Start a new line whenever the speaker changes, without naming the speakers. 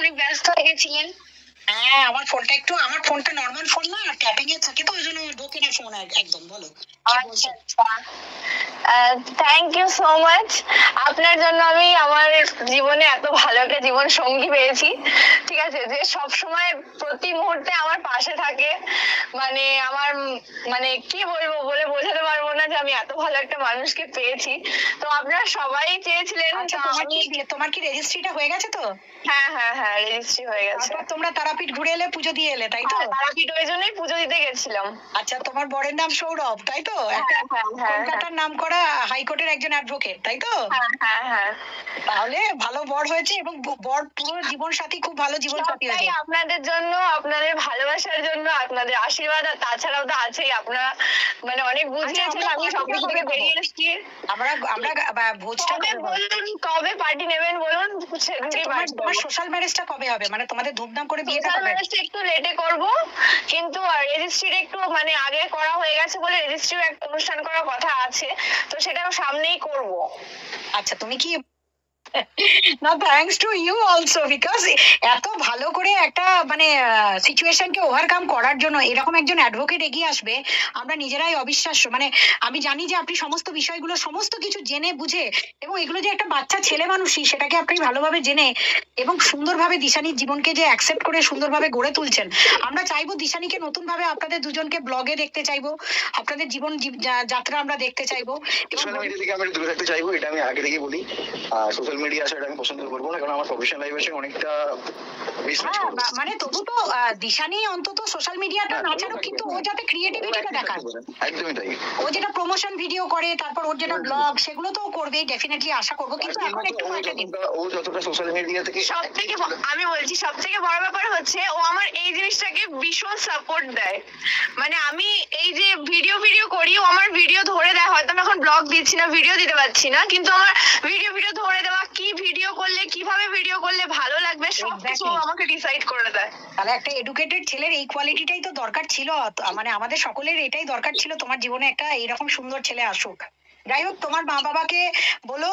অনেক ব্যস্ত হয়ে গেছিলেন।
হ্যাঁ, আমার ফোনটা নরমাল ফোন না, ট্যাপিং এ থাকে, তো ওই জন্য ঢোকে না ফোন একদম। বলো কি বলছো?
আচ্ছা, থ্যাংক ইউ সো মাচ। আপনার জন্য আমি আমার জীবনে এত ভালো একটা জীবন সঙ্গী পেয়েছি, ঠিক আছে, যে সব সময় প্রতি মুহূর্তে আমার পাশে থাকে। মানে আমার মানে কি বলবো, বলে বোঝাতে পারবো না যে আমি এত ভালো একটা মানুষকে পেয়েছি। তো আপনারা সবাই চেয়েছিলেন।
আচ্ছা, তোমার কি রেজিস্ট্রিটা হয়ে গেছে তো?
হ্যাঁ হ্যাঁ হ্যাঁ, রেজিস্ট্রি হয়ে গেছে।
তারপর তোমরা তারাপীঠ ঘুরে এলে, পুজো দিয়ে এলে, তাই তো?
তারাপীঠ ওই জন্যই পুজো দিতে গেছিলাম।
আচ্ছা, তোমার বরের নাম সৌরভ, তাই তো? একটা কলকাতার নাম করা হাইকোর্টের একজন অ্যাডভোকেট, তাই তো?
হ্যাঁ হ্যাঁ।
তাহলে ভালো বর হয়েছে, এবং বর পুরো জীবন সাথী, খুব ভালো জীবন সাথী হয়েছে।
আপনাদের জন্য, আপনাদের ভালোবাসার জন্য, আপনাদের আশীর্বাদ, আর তাছাড়াও তো আছেই, আপনারা মানে অনেক বুঝিয়েছেন। আমি সবকিছু থেকে বেরিয়ে এসেছি।
আমরা ভোজটা
বলুন কবে পার্টি নেবেন বলুন।
তোমার সোশ্যাল ম্যারেজটা কবে হবে? মানে তোমাদের ধুমধাম করে বিয়েটা
সোশ্যাল
কবে?
ম্যারেজটা একটু লেটে করব, কিন্তু রেজিস্ট্রিটা একটু মানে আগে করা হয়ে গেছে বলে রেজিস্ট্রিও একটা অনুষ্ঠান করার কথা আছে, তো সেটাও সামনেই করব।
আচ্ছা, তুমি কি না, thanks to you also, because এত ভালো করে একটা মানে সিচুয়েশনকে ওভারকাম করার জন্য এরকম একজন অ্যাডভোকেট এগিয়ে আসবে, আমরা নিজেরাই অবিশ্বাস্য। মানে আমি জানি যে আপনি সমস্ত বিষয়গুলো, সমস্ত কিছু জেনে বুঝে, এবং এগুলো যে একটা বাচ্চা ছেলে মানুষই, সেটাকে আপনি ভালোভাবে জেনে এবং সুন্দরভাবে দিশানির জীবনকে যে অ্যাকসেপ্ট করে সুন্দরভাবে গড়ে তুলছেন। আমরা চাইবো দিশানিকে নতুন ভাবে আপনাদের দুজনকে ব্লগে দেখতে চাইবো, আপনাদের জীবন যাত্রা আমরা দেখতে চাইবো।
সোশ্যাল মিডিয়া থেকে আমি দূরে থাকতে চাইবো, এটা আমি আগে থেকে বলি। সোশ্যাল মিডিয়া আসাটা আমি পছন্দ করবো না, কারণ আমার প্রফেশনাল লাইফের সঙ্গে অনেকটা মিসম্যাচ করবে।
মানে তবু তো দিশানি অন্তত সোশ্যাল মিডিয়াটা না ছাড়ুক, কিন্তু ও যাতে ক্রিয়েটিভিটিটা দেখায়।
একদমই তাই।
ও যেটা প্রমোশন ভিডিও করে, তারপর ওর যেটা ব্লগ, সেগুলো তো করবে, ডেফিনেটলি আশা করবো। কিন্তু এখন একটু
ও যতটা সোশ্যাল মিডিয়া থেকে,
সবথেকে আমি বলছি সবথেকে বড় ব্যাপার হচ্ছে ও আমার এই জিনিসটাকে ভীষণ সাপোর্ট দেয়। মানে আমি এই যে ভিডিও করি, ও আমার ভিডিও ধরে দেয়। হয়তো আমি এখন ব্লগ দিচ্ছি না, ভিডিও দিতে পারছি না, কিন্তু আমার ভিডিও ধরে দেওয়া, কি ভিডিও করলে, কিভাবে ভিডিও করলে ভালো লাগবে, সবকিছু আমাকে ডিসাইড করে দেয়।
তাহলে একটা এডুকেটেড ছেলের এই কোয়ালিটিটাই তো দরকার ছিল। মানে আমাদের সকলের এটাই দরকার ছিল, তোমার জীবনে একটা এইরকম সুন্দর ছেলে আসুক। যাই হোক, তোমার মা বাবাকে বলো